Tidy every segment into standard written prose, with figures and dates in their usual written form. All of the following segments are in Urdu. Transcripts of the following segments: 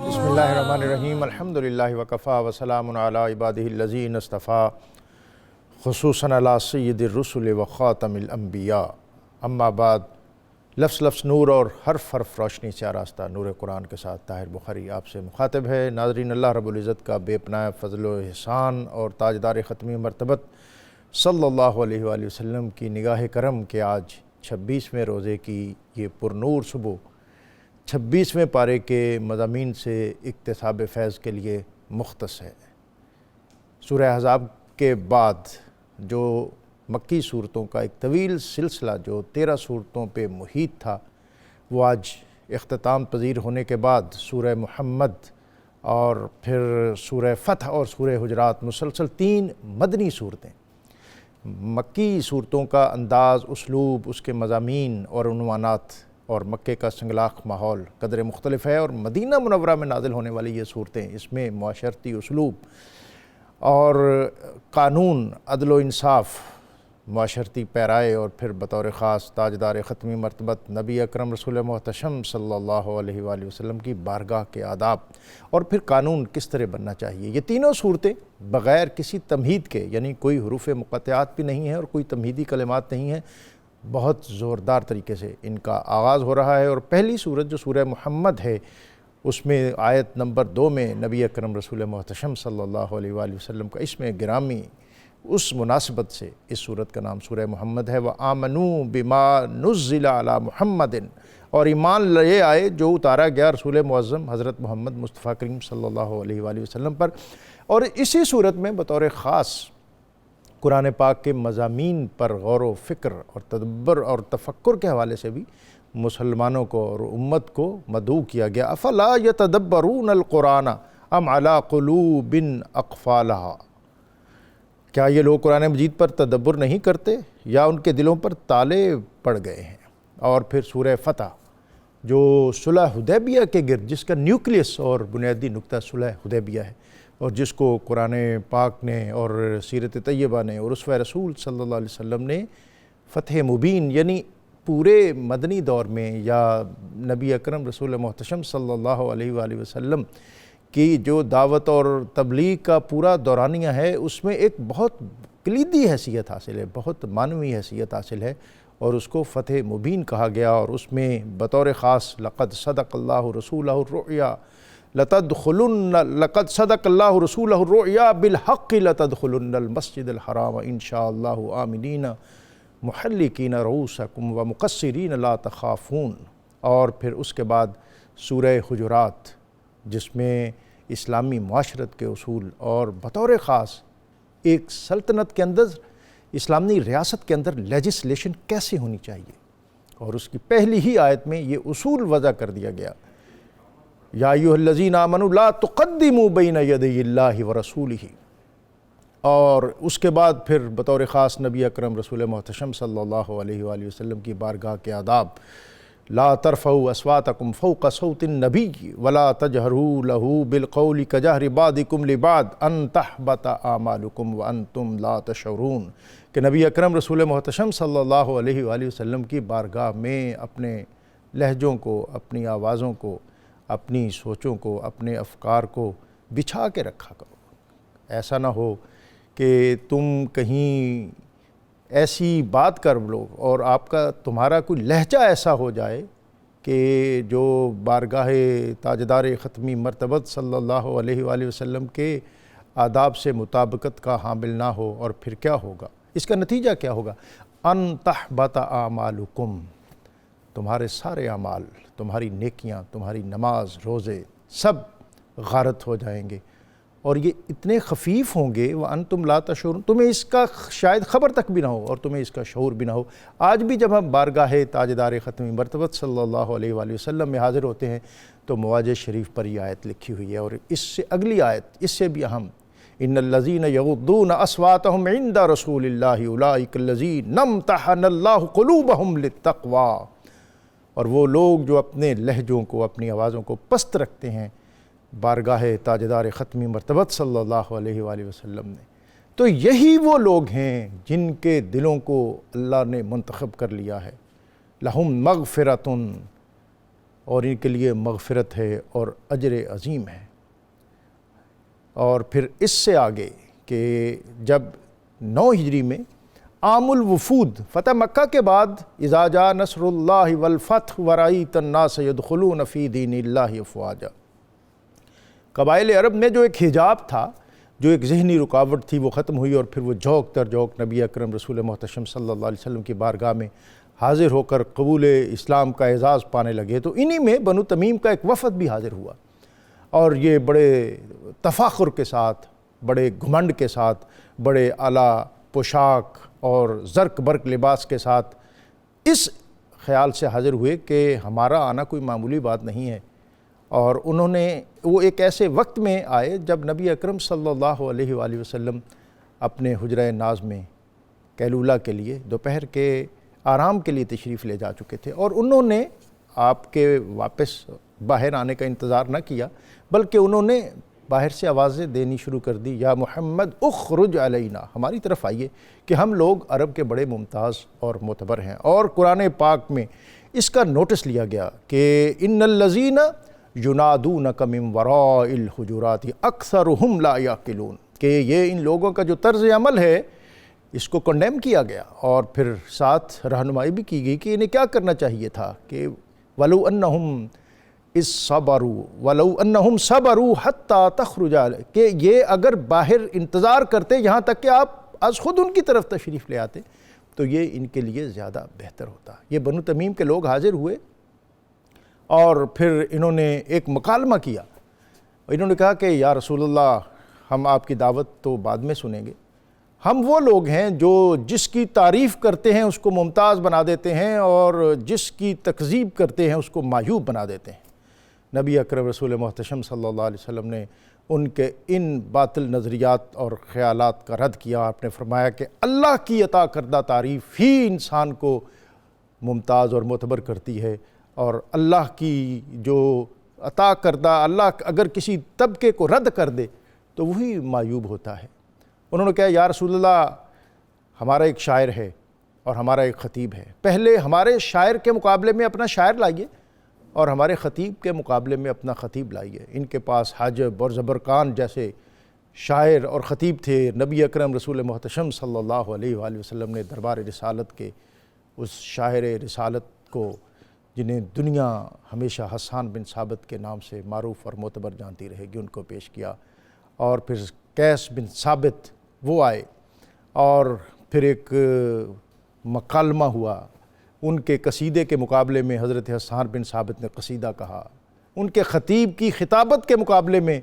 بسم اللہ الرحمن الرحیم الحمدللہ وکفا وسلام علی عبادہ الذین اصطفیٰ خصوصاً علی سید الرسل وخاتم الانبیاء اما بعد لفظ لفظ نور اور حرف حرف روشنی سے آراستہ نور قرآن کے ساتھ طاہر بخاری آپ سے مخاطب ہے۔ ناظرین، اللہ رب العزت کا بے پناہ فضل و احسان اور تاجدار ختمی مرتبت صلی اللہ علیہ وآلہ وسلم کی نگاہ کرم کہ آج 26ویں روزے کی یہ پرنور صبح 26ویں پارے کے مضامین سے اکتساب فیض کے لیے مختص ہے۔ سورہ احزاب کے بعد جو مکی صورتوں کا ایک طویل سلسلہ جو 13 صورتوں پہ محیط تھا، وہ آج اختتام پذیر ہونے کے بعد سورہ محمد اور پھر سورہ فتح اور سورہ حجرات، مسلسل 3 مدنی صورتیں۔ مکی صورتوں کا انداز، اسلوب، اس کے مضامین اور عنوانات اور مکے کا سنگلاخ ماحول قدر مختلف ہے، اور مدینہ منورہ میں نازل ہونے والی یہ صورتیں، اس میں معاشرتی اسلوب اور قانون، عدل و انصاف، معاشرتی پیرائے اور پھر بطور خاص تاجدار ختمی مرتبت نبی اکرم رسول محتشم صلی اللہ علیہ وآلہ وسلم کی بارگاہ کے آداب اور پھر قانون کس طرح بننا چاہیے، یہ تینوں صورتیں بغیر کسی تمہید کے، یعنی کوئی حروف مقطعات بھی نہیں ہیں اور کوئی تمہیدی کلمات نہیں ہیں، بہت زوردار طریقے سے ان کا آغاز ہو رہا ہے۔ اور پہلی صورت جو سورہ محمد ہے، اس میں آیت نمبر 2 میں نبی اکرم رسول محتشم صلی اللہ علیہ وآلہ وسلم کا اسم گرامی، اس مناسبت سے اس صورت کا نام سورہ محمد ہے۔ وَآمَنُوا بِمَا نُزِّلَ عَلَى مُحَمَّدٍ، اور ایمان لے آئے جو اتارا گیا رسول معظم حضرت محمد مصطفیٰ کریم صلی اللہ علیہ وآلہ وسلم پر۔ اور اسی صورت میں بطور خاص قرآن پاک کے مضامین پر غور و فکر اور تدبر اور تفکر کے حوالے سے بھی مسلمانوں کو اور امت کو مدعو کیا گیا۔ افلا یتدبرون القرآن ام علی قلوب اقفالہا، کیا یہ لوگ قرآن مجید پر تدبر نہیں کرتے یا ان کے دلوں پر تالے پڑ گئے ہیں؟ اور پھر سورہ فتح جو صلح حدیبیہ کے گرد، جس کا نیوکلیس اور بنیادی نقطہ صلح حدیبیہ ہے، اور جس کو قرآن پاک نے اور سیرت طیبہ نے اور اسوہ رسول صلی اللہ علیہ وسلم نے فتح مبین، یعنی پورے مدنی دور میں یا نبی اکرم رسول محتشم صلی اللہ علیہ وآلہ وسلم کی جو دعوت اور تبلیغ کا پورا دورانیہ ہے، اس میں ایک بہت کلیدی حیثیت حاصل ہے، بہت معنوی حیثیت حاصل ہے، اور اس کو فتح مبین کہا گیا۔ اور اس میں بطور خاص لقد صدق اللہ رسولہ الرؤیا لقد صدق اللہ رسولہ الرؤیا بالحق لتدخلن المسجد الحرام انشاءاللہ آمنین محلقین رؤوسکم ومقصرین لا تخافون۔ اور پھر اس کے بعد سورہ حجرات، جس میں اسلامی معاشرت کے اصول اور بطور خاص ایک سلطنت کے اندر، اسلامی ریاست کے اندر لیجسلیشن کیسے ہونی چاہیے، اور اس کی پہلی ہی آیت میں یہ اصول وضع کر دیا گیا، یا ایھا الذین آمنوا لا تقدموا بین یدی اللہ ورسولہ۔ اور اس کے بعد پھر بطور خاص نبی اکرم رسول محتشم صلی اللہ علیہ وآلہ وسلم کی بارگاہ کے آداب، لا ترفعوا اصواتکم فوق صوت النبی ولا تجہروا لہ بالقول کجہر بعضکم لبعض ان تحبط اعمالکم وانتم لا تشعرون، کہ نبی اکرم رسول محتشم صلی اللہ علیہ وآلہ وسلم کی بارگاہ میں اپنے لہجوں کو، اپنی آوازوں کو، اپنی سوچوں کو، اپنے افکار کو بچھا کے رکھا کرو۔ ایسا نہ ہو کہ تم کہیں ایسی بات کر لو اور تمہارا کوئی لہجہ ایسا ہو جائے کہ جو بارگاہ تاجدار ختمی مرتبت صلی اللہ علیہ وآلہ وسلم کے آداب سے مطابقت کا حامل نہ ہو، اور پھر کیا ہوگا؟ اس کا نتیجہ کیا ہوگا؟ ان تحبط اعمالکم، تمہارے سارے اعمال، تمہاری نیکیاں، تمہاری نماز، روزے، سب غارت ہو جائیں گے، اور یہ اتنے خفیف ہوں گے وَأَنْتُمْ لَا تَشْعُرُونَ، تمہیں اس کا شاید خبر تک بھی نہ ہو اور تمہیں اس کا شعور بھی نہ ہو۔ آج بھی جب ہم بارگاہ تاجدار ختمی مرتبت صلی اللہ علیہ وآلہ وسلم میں حاضر ہوتے ہیں تو مواجہ شریف پر یہ آیت لکھی ہوئی ہے، اور اس سے اگلی آیت اس سے بھی اہم، ان الذین یغضون اصواتهم عند رسول اللہ اولئک الذین امتحن اللہ قلوبہم للتقوی، اور وہ لوگ جو اپنے لہجوں کو، اپنی آوازوں کو پست رکھتے ہیں بارگاہ تاجدار ختمی مرتبت صلی اللہ علیہ وآلہ وسلم نے، تو یہی وہ لوگ ہیں جن کے دلوں کو اللہ نے منتخب کر لیا ہے۔ لہم مغفرۃ، اور ان کے لیے مغفرت ہے اور اجر عظیم ہے۔ اور پھر اس سے آگے کہ جب 9 ہجری میں عام الوفود فتح مکہ کے بعد اذا جاء نصر اللہ والفتح ورأیت الناس يدخلون فی دین اللہ افواجا، قبائل عرب میں جو ایک حجاب تھا، جو ایک ذہنی رکاوٹ تھی، وہ ختم ہوئی، اور پھر وہ جھونک در جھونک نبی اکرم رسول محتشم صلی اللہ علیہ وسلم کی بارگاہ میں حاضر ہو کر قبول اسلام کا اعزاز پانے لگے۔ تو انہی میں بنو تمیم کا ایک وفد بھی حاضر ہوا، اور یہ بڑے تفاخر کے ساتھ، بڑے گھمنڈ کے ساتھ، بڑے اعلیٰ پوشاک اور زرق برق لباس کے ساتھ اس خیال سے حاضر ہوئے کہ ہمارا آنا کوئی معمولی بات نہیں ہے۔ اور انہوں نے وہ ایک ایسے وقت میں آئے جب نبی اکرم صلی اللہ علیہ وآلہ وسلم اپنے حجرہ ناز میں قیلولہ کے لیے دوپہر کے آرام کے لیے تشریف لے جا چکے تھے، اور انہوں نے آپ کے واپس باہر آنے کا انتظار نہ کیا، بلکہ انہوں نے باہر سے آوازیں دینی شروع کر دی، یا محمد اخرج علینا، ہماری طرف آئیے کہ ہم لوگ عرب کے بڑے ممتاز اور معتبر ہیں۔ اور قرآن پاک میں اس کا نوٹس لیا گیا کہ ان الذین ینادونک من وراء الحجرات اکثرہم لا یعقلون، کہ یہ ان لوگوں کا جو طرز عمل ہے اس کو کنڈیم کیا گیا، اور پھر ساتھ رہنمائی بھی کی گئی کہ انہیں کیا کرنا چاہیے تھا کہ وَلَوْ أَنَّهُمْ صَبَرُوا حَتَّى تَخْرُجَ عَلَيْهِ، کہ یہ اگر باہر انتظار کرتے یہاں تک کہ آپ از خود ان کی طرف تشریف لے آتے تو یہ ان کے لیے زیادہ بہتر ہوتا۔ یہ بنو تمیم کے لوگ حاضر ہوئے، اور پھر انہوں نے ایک مکالمہ کیا، انہوں نے کہا کہ یا رسول اللہ، ہم آپ کی دعوت تو بعد میں سنیں گے، ہم وہ لوگ ہیں جو جس کی تعریف کرتے ہیں اس کو ممتاز بنا دیتے ہیں، اور جس کی تکذیب کرتے ہیں اس کو معیوب بنا دیتے ہیں۔ نبی اکرم رسول محتشم صلی اللہ علیہ وسلم نے ان کے ان باطل نظریات اور خیالات کا رد کیا۔ آپ نے فرمایا کہ اللہ کی عطا کردہ تعریف ہی انسان کو ممتاز اور معتبر کرتی ہے، اور اللہ کی جو عطا کردہ، اللہ اگر کسی طبقے کو رد کر دے تو وہی معیوب ہوتا ہے۔ انہوں نے کہا یا رسول اللہ، ہمارا ایک شاعر ہے اور ہمارا ایک خطیب ہے، پہلے ہمارے شاعر کے مقابلے میں اپنا شاعر لائیے، اور ہمارے خطیب کے مقابلے میں اپنا خطیب لائیے۔ ان کے پاس حاجب اور زبرقان جیسے شاعر اور خطیب تھے۔ نبی اکرم رسول محتشم صلی اللہ علیہ وآلہ وسلم نے دربار رسالت کے اس شاعر رسالت کو، جنہیں دنیا ہمیشہ حسان بن ثابت کے نام سے معروف اور معتبر جانتی رہے گی، ان کو پیش کیا۔ اور پھر قیس بن ثابت وہ آئے، اور پھر ایک مکالمہ ہوا۔ ان کے قصیدے کے مقابلے میں حضرت حسان بن ثابت نے قصیدہ کہا، ان کے خطیب کی خطابت کے مقابلے میں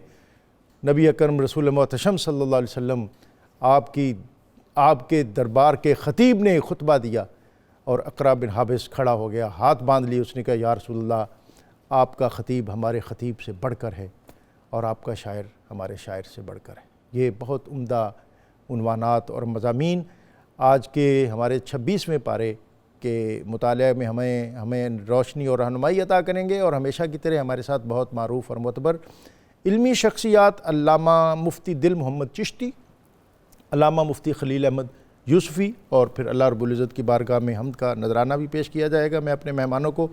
نبی اکرم رسول محتشم صلی اللہ علیہ وسلم آپ کے دربار کے خطیب نے خطبہ دیا، اور اقرا بن حابس کھڑا ہو گیا، ہاتھ باندھ لی، اس نے کہا یا رسول اللہ، آپ کا خطیب ہمارے خطیب سے بڑھ کر ہے، اور آپ کا شاعر ہمارے شاعر سے بڑھ کر ہے۔ یہ بہت عمدہ عنوانات اور مضامین آج کے ہمارے 26ویں پارے کے مطالعہ میں ہمیں روشنی اور رہنمائی عطا کریں گے، اور ہمیشہ کی طرح ہمارے ساتھ بہت معروف اور معتبر علمی شخصیات علامہ مفتی دل محمد چشتی، علامہ مفتی خلیل احمد یوسفی، اور پھر اللہ رب العزت کی بارگاہ میں حمد کا نذرانہ بھی پیش کیا جائے گا۔ میں اپنے مہمانوں کو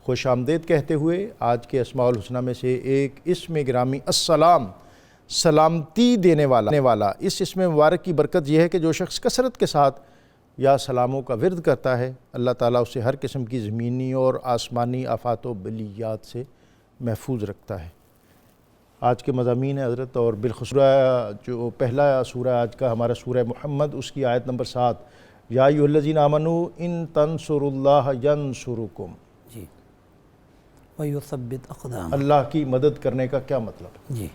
خوش آمدید کہتے ہوئے آج کے اسماء الحسنہ میں سے ایک اسم گرامی السلام، سلامتی دینے والا، اس اسم مبارک کی برکت یہ ہے کہ جو شخص کثرت کے ساتھ یا سلاموں کا ورد کرتا ہے، اللہ تعالیٰ اسے ہر قسم کی زمینی اور آسمانی آفات و بلیات سے محفوظ رکھتا ہے۔ آج کے مضامین ہیں حضرت، اور بالخصوص جو پہلا سورہ آج کا ہمارا سورہ محمد، اس کی آیت نمبر 7، یا ایھا الذین آمنوا ان تنصروا اللہ ینصرکم، جی، ویثبت اقدامکم، اللہ کی مدد کرنے کا کیا مطلب؟ جی،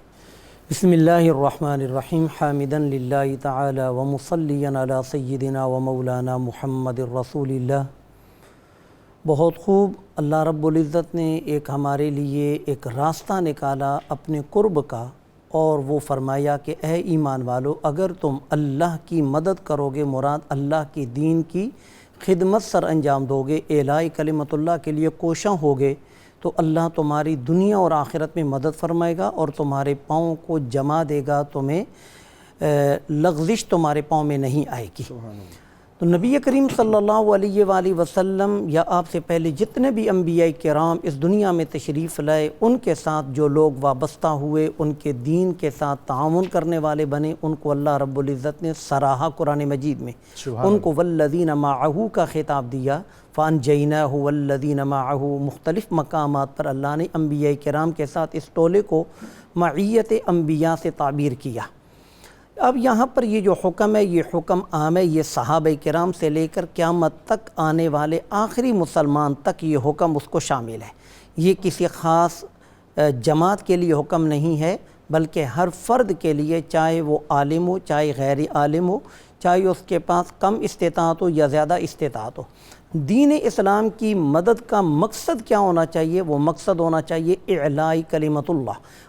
بسم اللہ الرحمن الرحیم، حامدا للہ تعالی ومصلیا علی سیدنا و مولانا محمد الرسول اللہ۔ بہت خوب، اللہ رب العزت نے ایک ہمارے لیے ایک راستہ نکالا اپنے قرب کا، اور وہ فرمایا کہ اے ایمان والو، اگر تم اللہ کی مدد کرو گے، مراد اللہ کی دین کی خدمت سر انجام دو گے، اعلاء کلمت اللہ کے لیے کوشاں ہوگے، تو اللہ تمہاری دنیا اور آخرت میں مدد فرمائے گا، اور تمہارے پاؤں کو جما دے گا، تمہیں لغزش تمہارے پاؤں میں نہیں آئے گی۔ تو نبی کریم صلی اللہ علیہ وآلہ وسلم یا آپ سے پہلے جتنے بھی انبیاء کرام اس دنیا میں تشریف لائے، ان کے ساتھ جو لوگ وابستہ ہوئے، ان کے دین کے ساتھ تعاون کرنے والے بنے، ان کو اللہ رب العزت نے سراہا قرآن مجید میں، ان کو والذین معہ کا خطاب دیا، فانجیناہ والذین معہ، مختلف مقامات پر اللہ نے انبیاء کرام کے ساتھ اس ٹولے کو معیت انبیاء سے تعبیر کیا۔ اب یہاں پر یہ جو حکم ہے، یہ حکم عام ہے، یہ صحابہ کرام سے لے کر قیامت تک آنے والے آخری مسلمان تک یہ حکم اس کو شامل ہے۔ یہ کسی خاص جماعت کے لیے حکم نہیں ہے، بلکہ ہر فرد کے لیے، چاہے وہ عالم ہو چاہے غیر عالم ہو، چاہے اس کے پاس کم استطاعت ہو یا زیادہ استطاعت ہو۔ دین اسلام کی مدد کا مقصد کیا ہونا چاہیے؟ وہ مقصد ہونا چاہیے اعلاء کلمت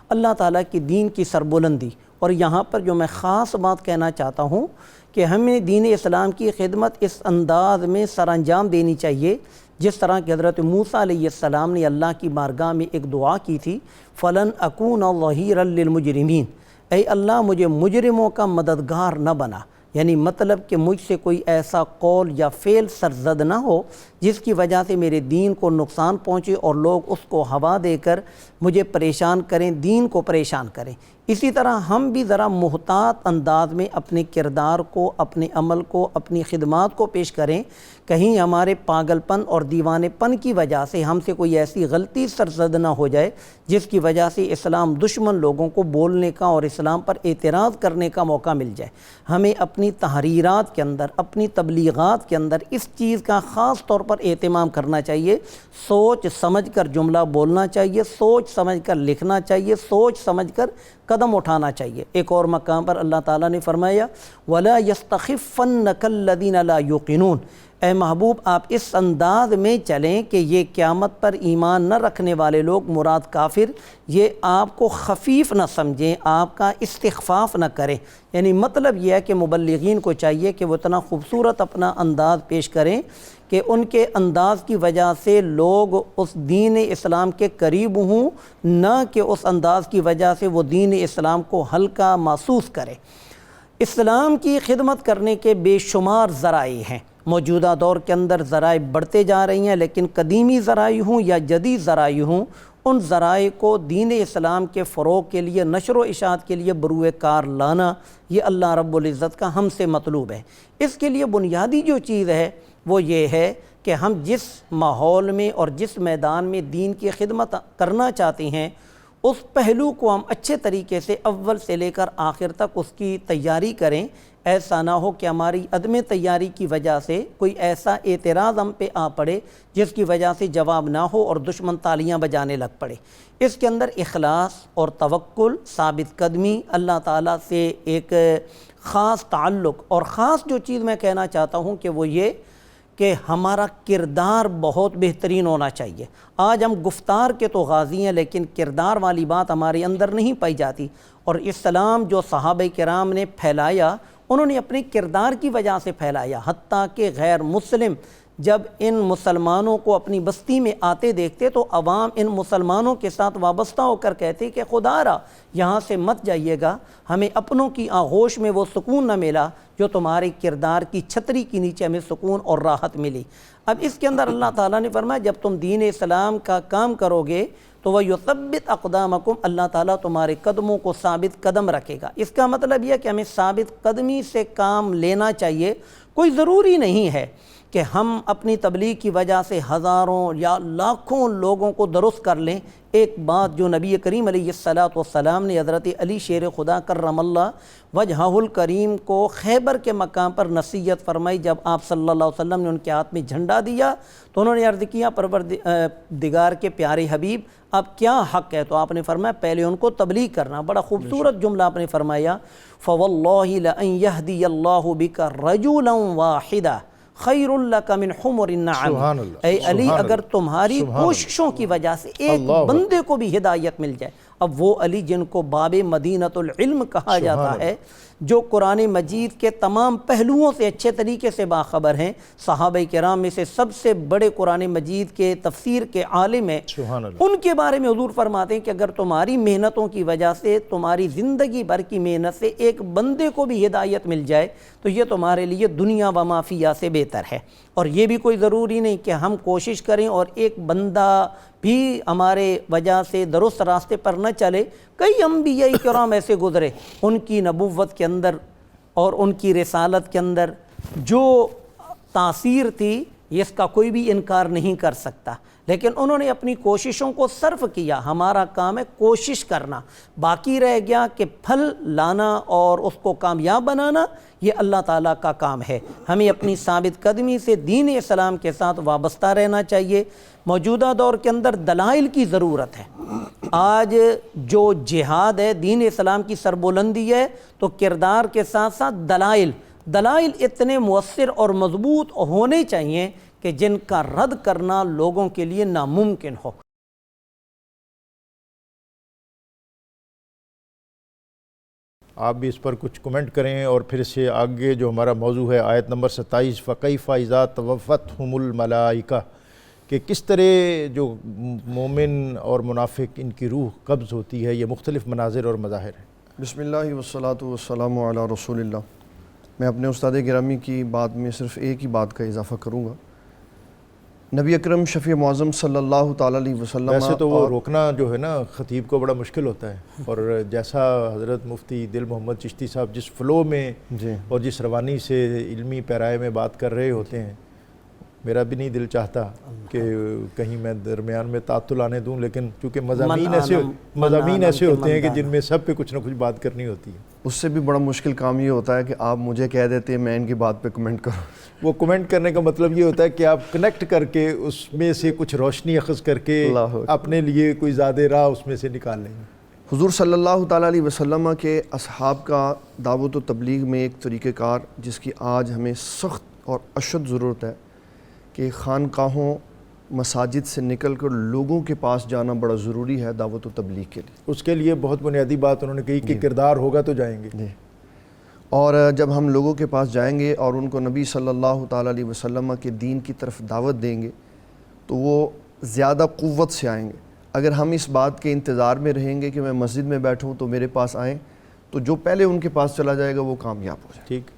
اللہ تعالیٰ کی دین کی سربلندی۔ اور یہاں پر جو میں خاص بات کہنا چاہتا ہوں کہ ہمیں دین اسلام کی خدمت اس انداز میں سر انجام دینی چاہیے جس طرح کہ حضرت موسیٰ علیہ السلام نے اللہ کی بارگاہ میں ایک دعا کی تھی، فَلَنْ أَكُونَ ظَهِيرًا لِلْمُجْرِمِينَ، اے اللہ مجھے مجرموں کا مددگار نہ بنا۔ یعنی مطلب کہ مجھ سے کوئی ایسا قول یا فعل سرزد نہ ہو جس کی وجہ سے میرے دین کو نقصان پہنچے اور لوگ اس کو ہوا دے کر مجھے پریشان کریں، دین کو پریشان کریں۔ اسی طرح ہم بھی ذرا محتاط انداز میں اپنے کردار کو، اپنے عمل کو، اپنی خدمات کو پیش کریں، کہیں ہمارے پاگل پن اور دیوانے پن کی وجہ سے ہم سے کوئی ایسی غلطی سرزد نہ ہو جائے جس کی وجہ سے اسلام دشمن لوگوں کو بولنے کا اور اسلام پر اعتراض کرنے کا موقع مل جائے۔ ہمیں اپنی تحریرات کے اندر، اپنی تبلیغات کے اندر اس چیز کا خاص طور پر اہتمام کرنا چاہیے، سوچ سمجھ کر جملہ بولنا چاہیے، سوچ سمجھ کر لکھنا چاہیے، سوچ سمجھ کر قدم اٹھانا چاہیے۔ ایک اور مقام پر اللہ تعالیٰ نے فرمایا وَلَا يَسْتَخِفَّنَّكَ الَّذِينَ لَا يُوقِنُونَ، اے محبوب آپ اس انداز میں چلیں کہ یہ قیامت پر ایمان نہ رکھنے والے لوگ، مراد کافر، یہ آپ کو خفیف نہ سمجھیں، آپ کا استخفاف نہ کریں۔ یعنی مطلب یہ ہے کہ مبلغین کو چاہیے کہ وہ اتنا خوبصورت اپنا انداز پیش کریں کہ ان کے انداز کی وجہ سے لوگ اس دین اسلام کے قریب ہوں، نہ کہ اس انداز کی وجہ سے وہ دین اسلام کو ہلکا محسوس کریں۔ اسلام کی خدمت کرنے کے بے شمار ذرائع ہیں۔ موجودہ دور کے اندر ذرائع بڑھتے جا رہی ہیں، لیکن قدیمی ذرائع ہوں یا جدید ذرائع ہوں، ان ذرائع کو دین اسلام کے فروغ کے لیے، نشر و اشاعت کے لیے بروئے کار لانا، یہ اللہ رب العزت کا ہم سے مطلوب ہے۔ اس کے لیے بنیادی جو چیز ہے وہ یہ ہے کہ ہم جس ماحول میں اور جس میدان میں دین کی خدمت کرنا چاہتے ہیں، اس پہلو کو ہم اچھے طریقے سے اول سے لے کر آخر تک اس کی تیاری کریں۔ ایسا نہ ہو کہ ہماری عدم تیاری کی وجہ سے کوئی ایسا اعتراض ہم پہ آ پڑے جس کی وجہ سے جواب نہ ہو اور دشمن تالیاں بجانے لگ پڑے۔ اس کے اندر اخلاص اور توکل، ثابت قدمی، اللہ تعالیٰ سے ایک خاص تعلق، اور خاص جو چیز میں کہنا چاہتا ہوں کہ وہ یہ کہ ہمارا کردار بہت بہترین ہونا چاہیے۔ آج ہم گفتار کے تو غازی ہیں، لیکن کردار والی بات ہمارے اندر نہیں پائی جاتی، اور اسلام جو صحابہ کرام نے پھیلایا انہوں نے اپنے کردار کی وجہ سے پھیلایا، حتیٰ کہ غیر مسلم جب ان مسلمانوں کو اپنی بستی میں آتے دیکھتے تو عوام ان مسلمانوں کے ساتھ وابستہ ہو کر کہتے کہ خدا را یہاں سے مت جائیے گا، ہمیں اپنوں کی آغوش میں وہ سکون نہ ملا جو تمہارے کردار کی چھتری کے نیچے ہمیں سکون اور راحت ملی۔ اب اس کے اندر اللہ تعالیٰ نے فرمایا جب تم دین اسلام کا کام کرو گے تو وَيُثَبِّتْ أَقْدَامَكُمْ، اللہ تعالیٰ تمہارے قدموں کو ثابت قدم رکھے گا۔ اس کا مطلب یہ کہ ہمیں ثابت قدمی سے کام لینا چاہیے۔ کوئی ضروری نہیں ہے کہ ہم اپنی تبلیغ کی وجہ سے ہزاروں یا لاکھوں لوگوں کو درست کر لیں۔ ایک بات جو نبی کریم علیہ السلام نے حضرت علی شیر خدا کرم اللہ وجہہ الکریم کو خیبر کے مقام پر نصیحت فرمائی، جب آپ صلی اللہ علیہ وسلم نے ان کے ہاتھ میں جھنڈا دیا تو انہوں نے عرض کیا پروردگار کے پیارے حبیب اب کیا حق ہے؟ تو آپ نے فرمایا پہلے ان کو تبلیغ کرنا۔ بڑا خوبصورت جملہ آپ نے فرمایا فَوَاللَّهِ لَأَن يَهْدِيَ اللَّهُ بِكَ رَجُلًا وَاحِدًا خیر لک من حمر النعم۔ اے علی اگر تمہاری کوششوں کی وجہ سے ایک بندے کو بھی ہدایت مل جائے، اب وہ علی جن کو باب مدینۃ العلم کہا جاتا ہے، جو قرآن مجید کے تمام پہلوؤں سے اچھے طریقے سے باخبر ہیں، صحابہ کرام میں سے سب سے بڑے قرآن مجید کے تفسیر کے عالم ہیں، سبحان اللہ۔ ان کے بارے میں حضور فرماتے ہیں کہ اگر تمہاری محنتوں کی وجہ سے، تمہاری زندگی بھر کی محنت سے ایک بندے کو بھی ہدایت مل جائے تو یہ تمہارے لیے دنیا و ما فیہا سے بہتر ہے۔ اور یہ بھی کوئی ضروری نہیں کہ ہم کوشش کریں اور ایک بندہ بھی ہمارے وجہ سے درست راستے پر نہ چلے۔ کئی انبیاء کرام ایسے گزرے، ان کی نبوت کے اندر اور ان کی رسالت کے اندر جو تاثیر تھی اس کا کوئی بھی انکار نہیں کر سکتا، لیکن انہوں نے اپنی کوششوں کو صرف کیا۔ ہمارا کام ہے کوشش کرنا، باقی رہ گیا کہ پھل لانا اور اس کو کامیاب بنانا، یہ اللہ تعالیٰ کا کام ہے۔ ہمیں اپنی ثابت قدمی سے دین اسلام کے ساتھ وابستہ رہنا چاہیے۔ موجودہ دور کے اندر دلائل کی ضرورت ہے۔ آج جو جہاد ہے، دین اسلام کی سربلندی ہے، تو کردار کے ساتھ ساتھ دلائل اتنے مؤثر اور مضبوط ہونے چاہیے کہ جن کا رد کرنا لوگوں کے لیے ناممکن ہو۔ آپ بھی اس پر کچھ کمنٹ کریں اور پھر سے آگے جو ہمارا موضوع ہے آیت نمبر 27 فَكَيْفَ إِذَا تَوَفَّتْهُمُ الْمَلَائِكَةُ، کہ کس طرح جو مومن اور منافق ان کی روح قبض ہوتی ہے، یہ مختلف مناظر اور مظاہر ہیں۔ بسم اللہ والصلاة والسلام علی رسول اللہ۔ میں اپنے استاد گرامی کی بات میں صرف ایک ہی بات کا اضافہ کروں گا۔ نبی اکرم شفیع معظم صلی اللہ تعالیٰ علیہ وسلم، ویسے تو وہ روکنا جو ہے نا خطیب کو بڑا مشکل ہوتا ہے، اور جیسا حضرت مفتی دل محمد چشتی صاحب جس فلو میں اور جس روانی سے علمی پیرائے میں بات کر رہے ہوتے ہیں، میرا بھی نہیں دل چاہتا کہ کہیں میں درمیان میں تعطل آنے دوں، لیکن چونکہ مضامین ایسے ہوتے ہیں کہ جن میں سب پہ کچھ نہ کچھ بات کرنی ہوتی ہے۔ اس سے بھی بڑا مشکل کام یہ ہوتا ہے کہ آپ مجھے کہہ دیتے ہیں میں ان کی بات پہ کمنٹ کروں۔ وہ کمنٹ کرنے کا مطلب یہ ہوتا ہے کہ آپ کنیکٹ کر کے اس میں سے کچھ روشنی اخذ کر کے اپنے لیے کوئی زیادہ راہ اس میں سے نکال لیں گے۔ حضور صلی اللہ تعالیٰ علیہ وسلم کے اصحاب کا دعوت و تبلیغ میں ایک طریقہ کار جس کی آج ہمیں سخت اور اشد ضرورت ہے کہ خانقاہوں مساجد سے نکل کر لوگوں کے پاس جانا بڑا ضروری ہے دعوت و تبلیغ کے لیے۔ اس کے لیے بہت بنیادی بات انہوں نے کہی کہ کردار ہوگا تو جائیں گے۔ اور جب ہم لوگوں کے پاس جائیں گے اور ان کو نبی صلی اللہ تعالیٰ علیہ وسلم کے دین کی طرف دعوت دیں گے تو وہ زیادہ قوت سے آئیں گے۔ اگر ہم اس بات کے انتظار میں رہیں گے کہ میں مسجد میں بیٹھوں تو میرے پاس آئیں، تو جو پہلے ان کے پاس چلا جائے گا وہ کامیاب ہو جائے۔ ٹھیک۔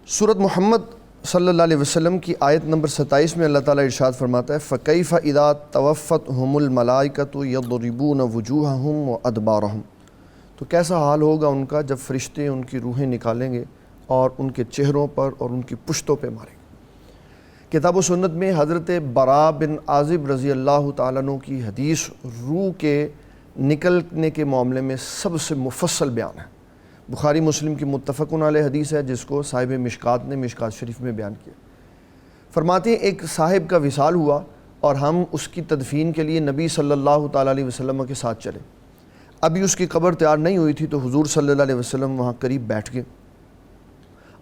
سورۃ محمد صلی اللہ علیہ وسلم کی آیت نمبر 27 میں اللہ تعالیٰ ارشاد فرماتا ہے فَكَيْفَ إِذَا تَوَفَّتْهُمُ الْمَلَائِكَةُ يَضْرِبُونَ وُجُوهَهُمْ وَأَدْبَارَهُم، تو کیسا حال ہوگا ان کا جب فرشتے ان کی روحیں نکالیں گے اور ان کے چہروں پر اور ان کی پشتوں پہ ماریں گے۔ کتاب و سنت میں حضرت براء بن عازب رضی اللہ تعالیٰ عنہ کی حدیث روح کے نکلنے کے معاملے میں سب سے مفصل بیان ہے۔ بخاری مسلم کی متفقن علیہ حدیث ہے جس کو صاحب مشکات نے مشکات شریف میں بیان کیا۔ فرماتے ہیں ایک صاحب کا وصال ہوا اور ہم اس کی تدفین کے لیے نبی صلی اللہ تعالیٰ علیہ وسلم کے ساتھ چلے۔ ابھی اس کی قبر تیار نہیں ہوئی تھی تو حضور صلی اللہ علیہ وسلم وہاں قریب بیٹھ گئے۔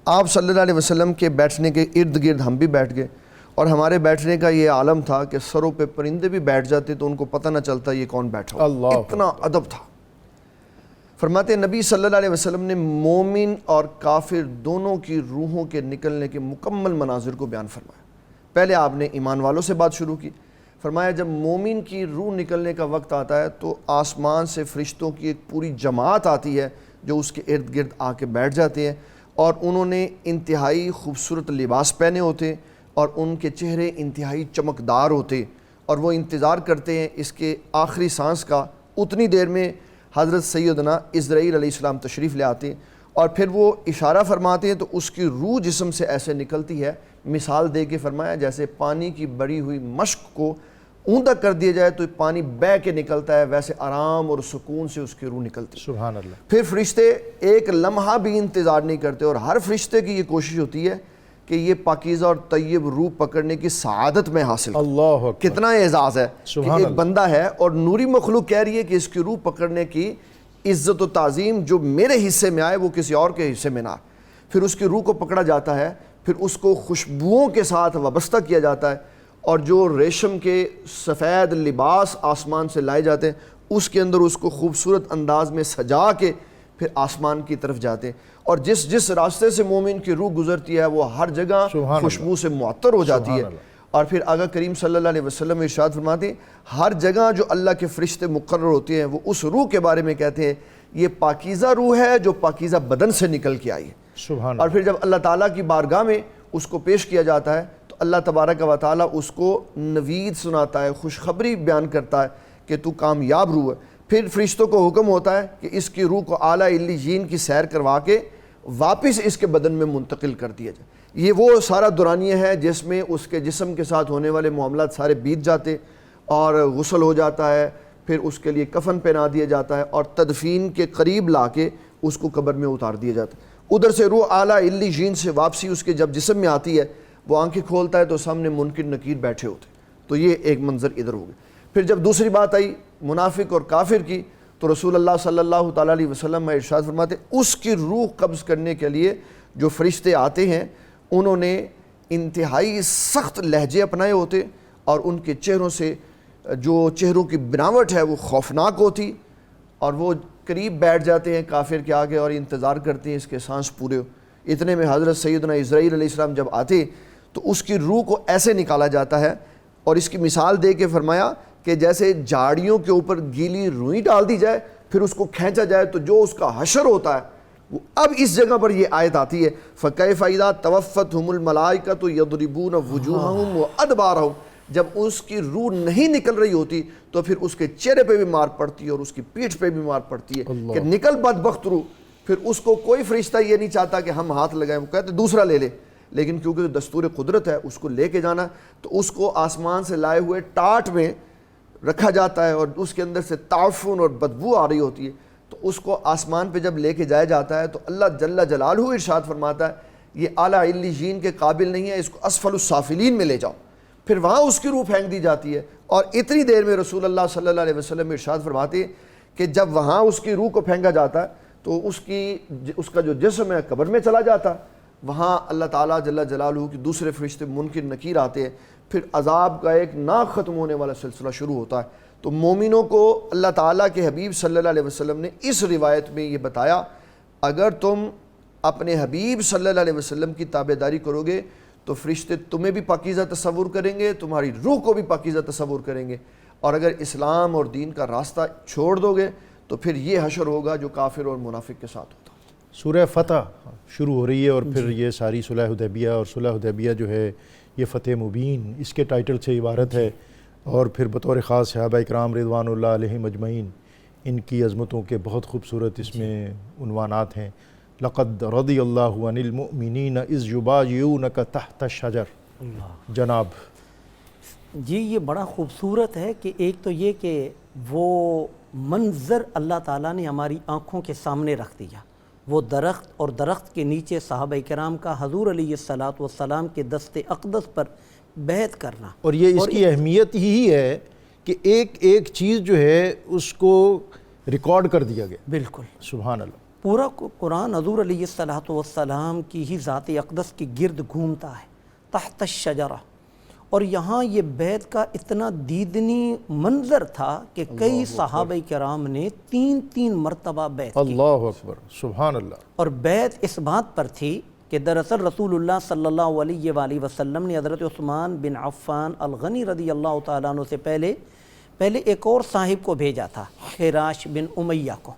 آپ صلی اللہ علیہ وسلم کے بیٹھنے کے ارد گرد ہم بھی بیٹھ گئے، اور ہمارے بیٹھنے کا یہ عالم تھا کہ سروں پہ پرندے بھی بیٹھ جاتے تو ان کو پتہ نہ چلتا یہ کون بیٹھا ہوا، اتنا ادب تھا۔ فرماتے ہیں نبی صلی اللہ علیہ وسلم نے مومن اور کافر دونوں کی روحوں کے نکلنے کے مکمل مناظر کو بیان فرمایا۔ پہلے آپ نے ایمان والوں سے بات شروع کی۔ فرمایا جب مومن کی روح نکلنے کا وقت آتا ہے تو آسمان سے فرشتوں کی ایک پوری جماعت آتی ہے جو اس کے ارد گرد آ کے بیٹھ جاتے ہیں، اور انہوں نے انتہائی خوبصورت لباس پہنے ہوتے اور ان کے چہرے انتہائی چمکدار ہوتے، اور وہ انتظار کرتے ہیں اس کے آخری سانس کا۔ اتنی دیر میں حضرت سیدنا عزرائیل علیہ السلام تشریف لے آتے ہیں اور پھر وہ اشارہ فرماتے ہیں تو اس کی روح جسم سے ایسے نکلتی ہے، مثال دے کے فرمایا جیسے پانی کی بڑی ہوئی مشق کو اوندا کر دیا جائے تو پانی بہہ کے نکلتا ہے، ویسے آرام اور سکون سے اس کی روح نکلتی ہے۔ سبحان اللہ۔ پھر فرشتے ایک لمحہ بھی انتظار نہیں کرتے، اور ہر فرشتے کی یہ کوشش ہوتی ہے کہ یہ پاکیزہ اور طیب روح پکڑنے کی سعادت میں حاصل کرے۔ اللہ اکبر۔ کتنا اعزاز ہے کہ ایک بندہ ہے اور نوری مخلوق کہہ رہی ہے کہ اس کی روح پکڑنے کی عزت و تعظیم جو میرے حصے میں آئے وہ کسی اور کے حصے میں نہ آئے۔ پھر اس کی روح کو پکڑا جاتا ہے، پھر اس کو خوشبوؤں کے ساتھ وابستہ کیا جاتا ہے، اور جو ریشم کے سفید لباس آسمان سے لائے جاتے ہیں اس کے اندر اس کو خوبصورت انداز میں سجا کے پھر آسمان کی طرف جاتے ہیں، اور جس راستے سے مومن کی روح گزرتی ہے وہ ہر جگہ خوشبو سے معطر ہو جاتی ہے۔ اور پھر آقا کریم صلی اللہ علیہ وسلم ارشاد فرماتے ہیں ہر جگہ جو اللہ کے فرشتے مقرر ہوتے ہیں وہ اس روح کے بارے میں کہتے ہیں یہ پاکیزہ روح ہے جو پاکیزہ بدن سے نکل کے آئی ہے۔ اور پھر جب اللہ تعالیٰ کی بارگاہ میں اس کو پیش کیا جاتا ہے تو اللہ تبارک و تعالیٰ اس کو نوید سناتا ہے، خوشخبری بیان کرتا ہے کہ تو کامیاب روح ہے۔ پھر فرشتوں کو حکم ہوتا ہے کہ اس کی روح کو اعلیٰ علیین کی سیر کروا کے واپس اس کے بدن میں منتقل کر دیا جائے۔ یہ وہ سارا دورانیہ ہے جس میں اس کے جسم کے ساتھ ہونے والے معاملات سارے بیت جاتے اور غسل ہو جاتا ہے، پھر اس کے لیے کفن پہنا دیا جاتا ہے اور تدفین کے قریب لا کے اس کو قبر میں اتار دیا جاتا ہے۔ ادھر سے روح اعلیٰ علیین سے واپسی اس کے جب جسم میں آتی ہے وہ آنکھیں کھولتا ہے تو سامنے منکر نکیر بیٹھے ہوتے ہیں۔ تو یہ ایک منظر ادھر ہو گیا۔ پھر جب دوسری بات آئی منافق اور کافر کی تو رسول اللہ صلی اللہ تعالیٰ علیہ وسلم میں ارشاد فرماتے اس کی روح قبض کرنے کے لیے جو فرشتے آتے ہیں انہوں نے انتہائی سخت لہجے اپنائے ہوتے اور ان کے چہروں سے جو چہروں کی بناوٹ ہے وہ خوفناک ہوتی، اور وہ قریب بیٹھ جاتے ہیں کافر کے آگے اور انتظار کرتے ہیں اس کے سانس پورے ہو۔ اتنے میں حضرت سیدنا اسرائیل علیہ السلام جب آتے تو اس کی روح کو ایسے نکالا جاتا ہے، اور اس کی مثال دے کے فرمایا کہ جیسے جھاڑیوں کے اوپر گیلی روئی ڈال دی جائے پھر اس کو کھینچا جائے تو جو اس کا حشر ہوتا ہے وہ اب اس جگہ پر یہ آیت آتی ہے فَكَيْفَ إِذَا تَوَفَّتْهُمُ الْمَلَائِكَةُ يَضْرِبُونَ وُجُوهَهُمْ وَأَدْبَارَهُمْ۔ جب اس کی روح نہیں نکل رہی ہوتی تو پھر اس کے چہرے پہ بھی مار پڑتی ہے اور اس کی پیٹھ پہ بھی مار پڑتی ہے کہ نکل بدبخت روح۔ پھر اس کو کوئی فرشتہ یہ نہیں چاہتا کہ ہم ہاتھ لگائیں، وہ کہتے دوسرا لے لے، لیکن کیونکہ دستور قدرت ہے اس کو لے کے جانا تو اس کو آسمان سے لائے ہوئے ٹاٹ میں رکھا جاتا ہے اور اس کے اندر سے تعفن اور بدبو آ رہی ہوتی ہے، تو اس کو آسمان پہ جب لے کے جایا جاتا ہے تو اللہ جل جلالہ ارشاد فرماتا ہے یہ اعلیٰ علیین کے قابل نہیں ہے، اس کو اسفل السافلین میں لے جاؤ۔ پھر وہاں اس کی روح پھینک دی جاتی ہے، اور اتنی دیر میں رسول اللہ صلی اللہ علیہ وسلم ارشاد فرماتے ہیں کہ جب وہاں اس کی روح کو پھینکا جاتا ہے تو اس کا جو جسم ہے قبر میں چلا جاتا، وہاں اللہ تعالیٰ جل جلالہ کی دوسرے فرشتے منکر نکیر آتے ہیں، پھر عذاب کا ایک نہ ختم ہونے والا سلسلہ شروع ہوتا ہے۔ تو مومنوں کو اللہ تعالیٰ کے حبیب صلی اللہ علیہ وسلم نے اس روایت میں یہ بتایا اگر تم اپنے حبیب صلی اللہ علیہ وسلم کی تابعداری کرو گے تو فرشتے تمہیں بھی پاکیزہ تصور کریں گے، تمہاری روح کو بھی پاکیزہ تصور کریں گے، اور اگر اسلام اور دین کا راستہ چھوڑ دو گے تو پھر یہ حشر ہوگا جو کافر اور منافق کے ساتھ ہوتا۔ سورہ فتح شروع ہو رہی ہے اور پھر یہ ساری صلح حدیبیہ، اور صلح حدیبیہ جو ہے یہ فتح مبین اس کے ٹائٹل سے عبارت ہے، اور پھر بطور خاص صحابہ اکرام رضوان اللہ علیہم اجمعین ان کی عظمتوں کے بہت خوبصورت اس میں عنوانات ہیں۔ لقد رضی اللہ عن المؤمنین اذ یبایعونک تحت الشجر۔ جناب جی یہ بڑا خوبصورت ہے کہ ایک تو یہ کہ وہ منظر اللہ تعالیٰ نے ہماری آنکھوں کے سامنے رکھ دیا، وہ درخت اور درخت کے نیچے صحابہ کرام کا حضور علیہ السلام کے دست اقدس پر بیعت کرنا، اور یہ اس کی اہمیت ہی ہے کہ ایک ایک چیز جو ہے اس کو ریکارڈ کر دیا گیا۔ بالکل سبحان اللہ۔ پورا قرآن حضور علیہ السلام کی ہی ذات اقدس کی گرد گھومتا ہے تحت الشجرہ، اور یہاں یہ بیعت کا اتنا دیدنی منظر تھا کہ کئی صحابہ کرام نے 3 مرتبہ بیعت کی۔ اللہ اکبر، سبحان اللہ۔ اور بیعت اس بات پر تھی کہ دراصل رسول اللہ صلی اللہ علیہ وآلہ وسلم نے حضرت عثمان بن عفان الغنی رضی اللہ تعالیٰ عنہ سے پہلے ایک اور صاحب کو بھیجا تھا، خراش بن امیہ کو،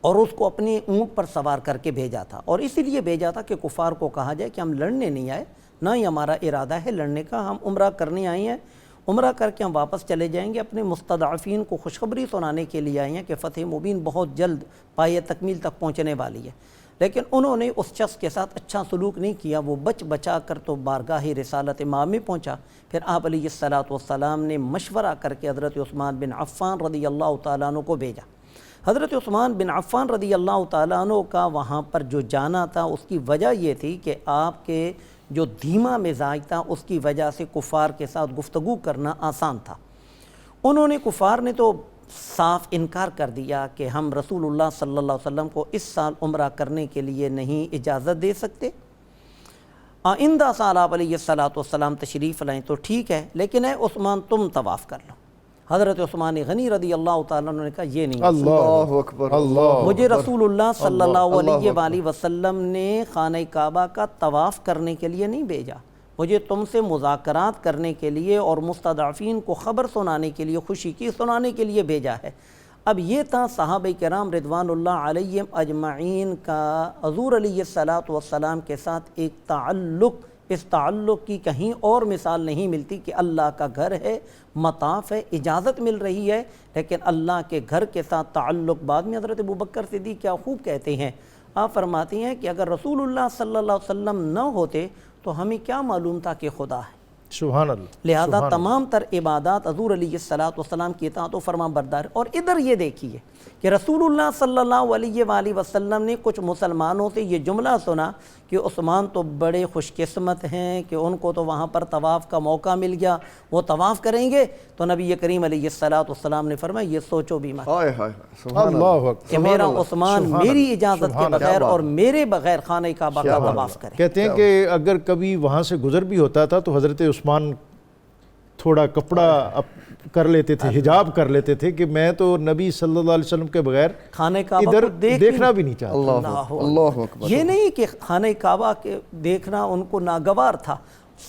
اور اس کو اپنے اونٹ پر سوار کر کے بھیجا تھا، اور اسی لیے بھیجا تھا کہ کفار کو کہا جائے کہ ہم لڑنے نہیں آئے، نہ ہی ہمارا ارادہ ہے لڑنے کا، ہم عمرہ کرنے آئے ہیں، عمرہ کر کے ہم واپس چلے جائیں گے، اپنے مستضعفین کو خوشخبری سنانے کے لیے آئے ہیں کہ فتح مبین بہت جلد پایہ تکمیل تک پہنچنے والی ہے۔ لیکن انہوں نے اس شخص کے ساتھ اچھا سلوک نہیں کیا، وہ بچا کر تو بارگاہ رسالت امام میں پہنچا۔ پھر آپ علیہ السلام نے مشورہ کر کے حضرت عثمان بن عفان رضی اللہ تعالیٰ عنہ کو بھیجا۔ حضرت عثمان بن عفان رضی اللہ تعالیٰ عنہ کا وہاں پر جو جانا تھا اس کی وجہ یہ تھی کہ آپ کے جو دھیما مزاج تھا اس کی وجہ سے کفار کے ساتھ گفتگو کرنا آسان تھا۔ انہوں نے کفار نے تو صاف انکار کر دیا کہ ہم رسول اللہ صلی اللہ علیہ وسلم کو اس سال عمرہ کرنے کے لیے نہیں اجازت دے سکتے، آئندہ سال آپ علیہ السلام تشریف لائیں تو ٹھیک ہے، لیکن اے عثمان تم طواف کر لو۔ حضرت عثمان غنی رضی اللہ تعالیٰ عنہ نے کہا یہ نہیں، اللہ اکبر، اللہ مجھے رسول اللہ صلی اللہ علیہ اکبر۔ وآلہ وسلم نے خانہ کعبہ کا طواف کرنے کے لیے نہیں بھیجا، مجھے تم سے مذاکرات کرنے کے لیے اور مستضعفین کو خبر سنانے کے لیے، خوشی کی سنانے کے لیے بھیجا ہے۔ اب یہ تھا صحابہ کرام رضوان اللہ علیہم اجمعین کا حضور علیہ الصلوۃ والسلام کے ساتھ ایک تعلق، اس تعلق کی کہیں اور مثال نہیں ملتی کہ اللہ کا گھر ہے، مطاف ہے، اجازت مل رہی ہے، لیکن اللہ کے گھر کے ساتھ تعلق۔ بعد میں حضرت ابوبکر صدیق کیا خوب کہتے ہیں، آپ فرماتے ہیں کہ اگر رسول اللہ صلی اللہ علیہ وسلم نہ ہوتے تو ہمیں کیا معلوم تھا کہ خدا ہے۔ سبحان اللہ۔ لہذا تمام تر عبادات حضور علیہ السلام کی اطاعت و فرما بردار۔ اور ادھر یہ دیکھیے کہ رسول اللہ صلی اللہ علیہ وآلہ وسلم نے کچھ مسلمانوں سے یہ جملہ سنا کہ عثمان تو بڑے خوش قسمت ہیں کہ ان کو تو وہاں پر طواف کا موقع مل گیا، وہ طواف کریں گے۔ تو نبی کریم علیہ السلام نے فرمایا یہ سوچو بھی مت ہائے ہائے سبحان اللہ، اللہ اکبر۔ کہ میرا عثمان میری اجازت کے بغیر اور میرے بغیر خانہ کعبہ کا طواف کرے۔ کہتے ہیں کہ اگر کبھی وہاں سے گزر بھی ہوتا تھا تو حضرت عثمان تھوڑا کپڑا کر لیتے تھے، حجاب کر لیتے تھے کہ میں تو نبی صلی اللہ علیہ وسلم کے بغیر خانہ کعبہ ادھر کو دیکھنا بھی نہیں چاہتا۔ اللہ اکبر۔ یہ نہیں کہ خانہ کعبہ کے دیکھنا ان کو ناگوار تھا،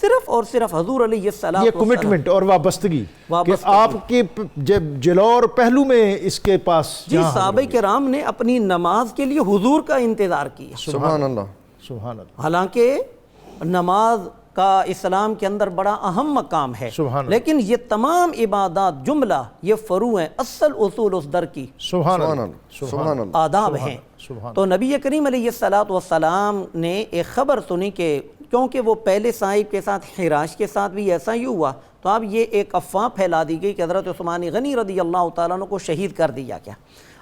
صرف اور صرف حضور علیہ السلام یہ کمٹمنٹ اور وابستگی کہ آپ کے جلو اور پہلو میں اس کے پاس جی صحابہ کرام نے اپنی نماز کے لیے حضور کا انتظار کیا، سبحان اللہ، سبحان اللہ۔ حالانکہ نماز کا اسلام کے اندر بڑا اہم مقام ہے، سبحان اللہ۔ لیکن یہ تمام عبادات جملہ یہ فروع ہیں، اصل اصول اس در کی سبحان سبحان اللہ، اللہ، سبحان اللہ۔ آداب ہیں۔ سبحان تو نبی کریم علیہ السلام نے ایک خبر سنی کہ کیونکہ وہ پہلے صاحب کے ساتھ حراش کے ساتھ بھی ایسا ہی ہوا، تو اب یہ ایک افواہ پھیلا دی گئی کہ حضرت عثمان غنی رضی اللہ تعالیٰ عنہ کو شہید کر دیا گیا۔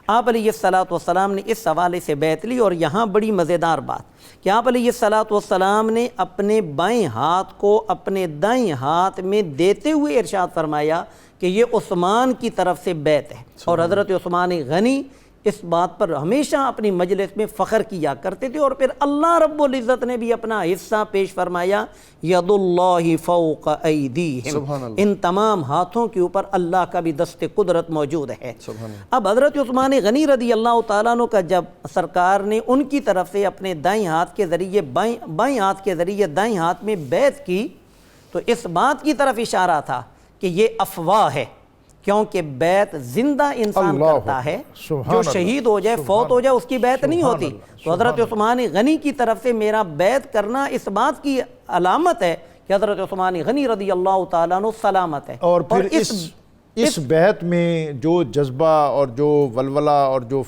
آپ علیہ السلام نے اس حوالے سے بیعت لی، اور یہاں بڑی مزیدار بات کہ آپ علیہ السلام نے اپنے بائیں ہاتھ کو اپنے دائیں ہاتھ میں دیتے ہوئے ارشاد فرمایا کہ یہ عثمان کی طرف سے بیعت ہے، اور حضرت عثمان غنی اس بات پر ہمیشہ اپنی مجلس میں فخر کیا کرتے تھے۔ اور پھر اللہ رب العزت نے بھی اپنا حصہ پیش فرمایا، ید اللہ فوق ایدیہم، ان تمام ہاتھوں کے اوپر اللہ کا بھی دست قدرت موجود ہے۔ اب حضرت عثمان غنی رضی اللہ تعالیٰ عنہ کا جب سرکار نے ان کی طرف سے اپنے دائیں ہاتھ کے ذریعے بائیں ہاتھ کے ذریعے دائیں ہاتھ میں بیعت کی، تو اس بات کی طرف اشارہ تھا کہ یہ افواہ ہے، کیونکہ بیعت زندہ انسان کرتا ہے، جو شہید ہو جائے، فوت ہو جائے، اس کی بیعت نہیں ہوتی۔ تو حضرت عثمان غنی کی طرف سے میرا بیعت کرنا اس بات کی علامت ہے کہ حضرت عثمان غنی رضی اللہ تعالیٰ عنہ سلامت ہے۔ اور پھر اس بیعت میں جو جذبہ اور جو ولولہ اور جو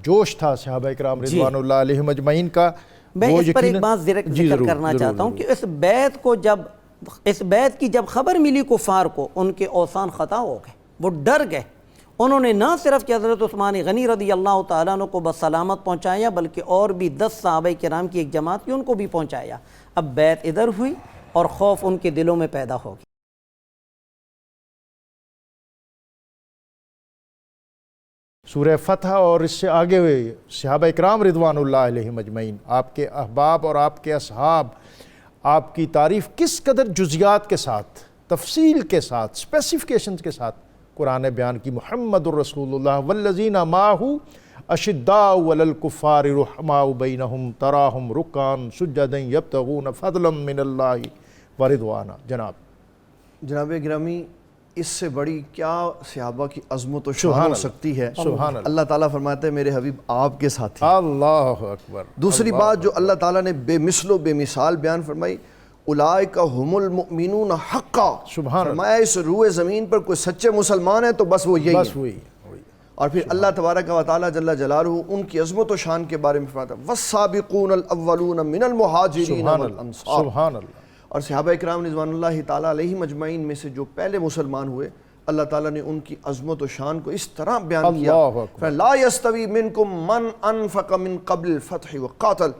جوش تھا صحابہ کرام رضوان اللہ علیہم اجمعین کا، میں اس پر ایک بات ذکر کرنا چاہتا ہوں کہ اس بیعت کی جب خبر ملی کفار کو، ان کے اوثان خطا ہو گئے، وہ ڈر گئے۔ انہوں نے نہ صرف کہ حضرت عثمان غنی رضی اللہ تعالیٰ عنہ کو بس سلامت پہنچایا، بلکہ اور بھی 10 صحابہ کرام کی ایک جماعت کی ان کو بھی پہنچایا۔ اب بیعت ادھر ہوئی اور خوف ان کے دلوں میں پیدا ہو گیا۔ سورہ فتح اور اس سے آگے ہوئے صحابہ اکرام رضوان اللہ علیہم اجمعین، آپ کے احباب اور آپ کے اصحاب، آپ کی تعریف کس قدر جزیات کے ساتھ، تفصیل کے ساتھ، اسپیسیفکیشنز کے ساتھ قرآن بیان کی۔ محمد الرسول اللہ والذین معہ اشداء علی الکفار رحماء بینہم تراہم رکعا سجدا یبتغون فضلا من اللہ ورضوانا۔ جناب گرامی، اس سے بڑی کیا صحابہ کی عظمت و شان ہو سکتی ہے۔ اللہ تعالیٰ فرماتا ہے میرے حبیب آپ کے ساتھ ہیں۔ اللہ اکبر۔ دوسری بات جو اللہ تعالیٰ نے بے مثل و بے مثال بیان فرمائی، اولئک ھم المؤمنون حقا، فرمایا اس روئے زمین پر کوئی سچے مسلمان ہیں تو بس وہ یہی ہیں۔ اور پھر اللہ تبارک و تعالیٰ جل جلالہ ان کی عظمت و شان کے بارے میں فرماتا ہے والسابقون الاولون من المہاجرین والانصار۔ سبحان اللہ۔ اور صحابہ اکرام رضوان اللہ تعالیٰ علیہم اجمعین میں سے جو پہلے مسلمان ہوئے، اللہ تعالیٰ نے ان کی عظمت و شان کو اس طرح بیان کیا، لا یستوی منکم من انفق من قبل الفتح وقاتل،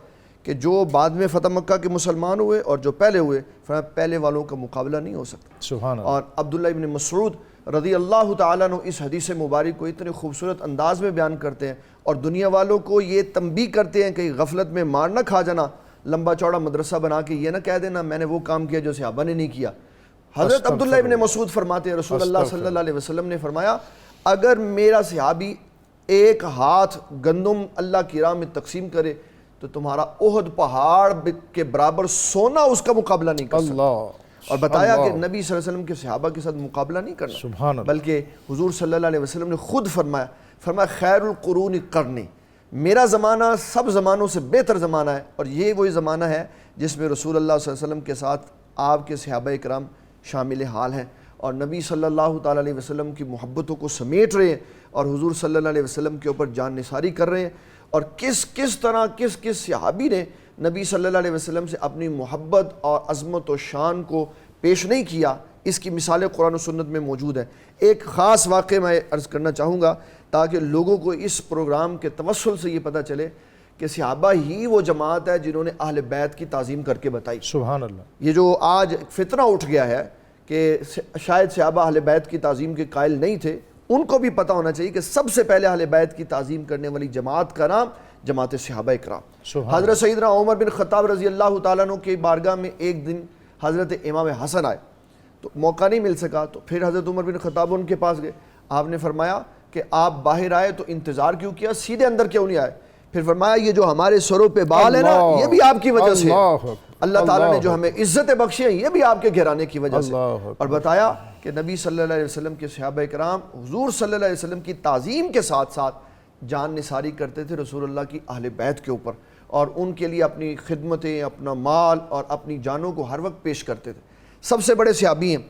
کہ جو بعد میں فتح مکہ کے مسلمان ہوئے اور جو پہلے ہوئے، فرمایا پہلے والوں کا مقابلہ نہیں ہو سکتا۔ سبحان اللہ۔ اور عبداللہ ابن مسعود رضی اللہ تعالیٰ عنہ اس حدیث مبارک کو اتنے خوبصورت انداز میں بیان کرتے ہیں اور دنیا والوں کو یہ تنبیہ کرتے ہیں کہ غفلت میں مار نہ کھا جانا، لمبا چوڑا مدرسہ بنا کے یہ نہ کہہ دینا میں نے وہ کام کیا جو صحابہ نے نہیں کیا۔ حضرت عبداللہ ابن مسعود فرماتے ہیں رسول اللہ صلی اللہ علیہ وسلم نے فرمایا اگر میرا صحابی ایک ہاتھ گندم اللہ کی راہ میں تقسیم کرے تو تمہارا احد پہاڑ کے برابر سونا اس کا مقابلہ نہیں کر سکتا. اور بتایا کہ نبی صلی اللہ علیہ وسلم کے صحابہ کے ساتھ مقابلہ نہیں کرنا، بلکہ حضور صلی اللہ علیہ وسلم نے خود فرمایا خیر القرون قرنی، میرا زمانہ سب زمانوں سے بہتر زمانہ ہے. اور یہ وہی زمانہ ہے جس میں رسول اللہ صلی اللہ علیہ وسلم کے ساتھ آپ کے صحابہ کرام شامل حال ہیں اور نبی صلی اللہ تعالیٰ علیہ وسلم کی محبتوں کو سمیٹ رہے ہیں اور حضور صلی اللہ علیہ وسلم کے اوپر جان نثاری کر رہے ہیں. اور کس طرح کس صحابی نے نبی صلی اللہ علیہ وسلم سے اپنی محبت اور عظمت و شان کو پیش نہیں کیا، اس کی مثالیں قرآن و سنت میں موجود ہیں. ایک خاص واقعہ میں عرض کرنا چاہوں گا تاکہ لوگوں کو اس پروگرام کے توسل سے یہ پتہ چلے کہ صحابہ ہی وہ جماعت ہے جنہوں نے اہل بیت کی تعظیم کر کے بتائی. سبحان اللہ. یہ جو آج فتنہ اٹھ گیا ہے کہ شاید صحابہ اہل بیت کی تعظیم کے قائل نہیں تھے، ان کو بھی پتہ ہونا چاہیے کہ سب سے پہلے اہل بیت کی تعظیم کرنے والی جماعت کا نام جماعت صحابہ اکرام. حضرت سیدنا عمر بن خطاب رضی اللہ تعالیٰ عنہ کی بارگاہ میں ایک دن حضرت امام حسن آئے تو موقع نہیں مل سکا، تو پھر حضرت عمر بن خطاب ان کے پاس گئے. آپ نے فرمایا کہ آپ باہر آئے تو انتظار کیوں کیا، سیدھے اندر کیوں نہیں آئے؟ پھر فرمایا یہ جو ہمارے سروں پہ بال ہے نا یہ بھی آپ کی وجہ سے، اللہ تعالیٰ نے جو ہمیں عزت بخشی ہیں یہ بھی آپ کے گھرانے کی وجہ سے. اور بتایا کہ نبی صلی اللہ علیہ وسلم کے صحابہ کرام حضور صلی اللہ علیہ وسلم کی تعظیم کے ساتھ ساتھ جان نثاری کرتے تھے رسول اللہ کی اہل بیت کے اوپر اور ان کے لیے اپنی خدمتیں، اپنا مال اور اپنی جانوں کو ہر وقت پیش کرتے تھے. سب سے بڑے صحابی ہیں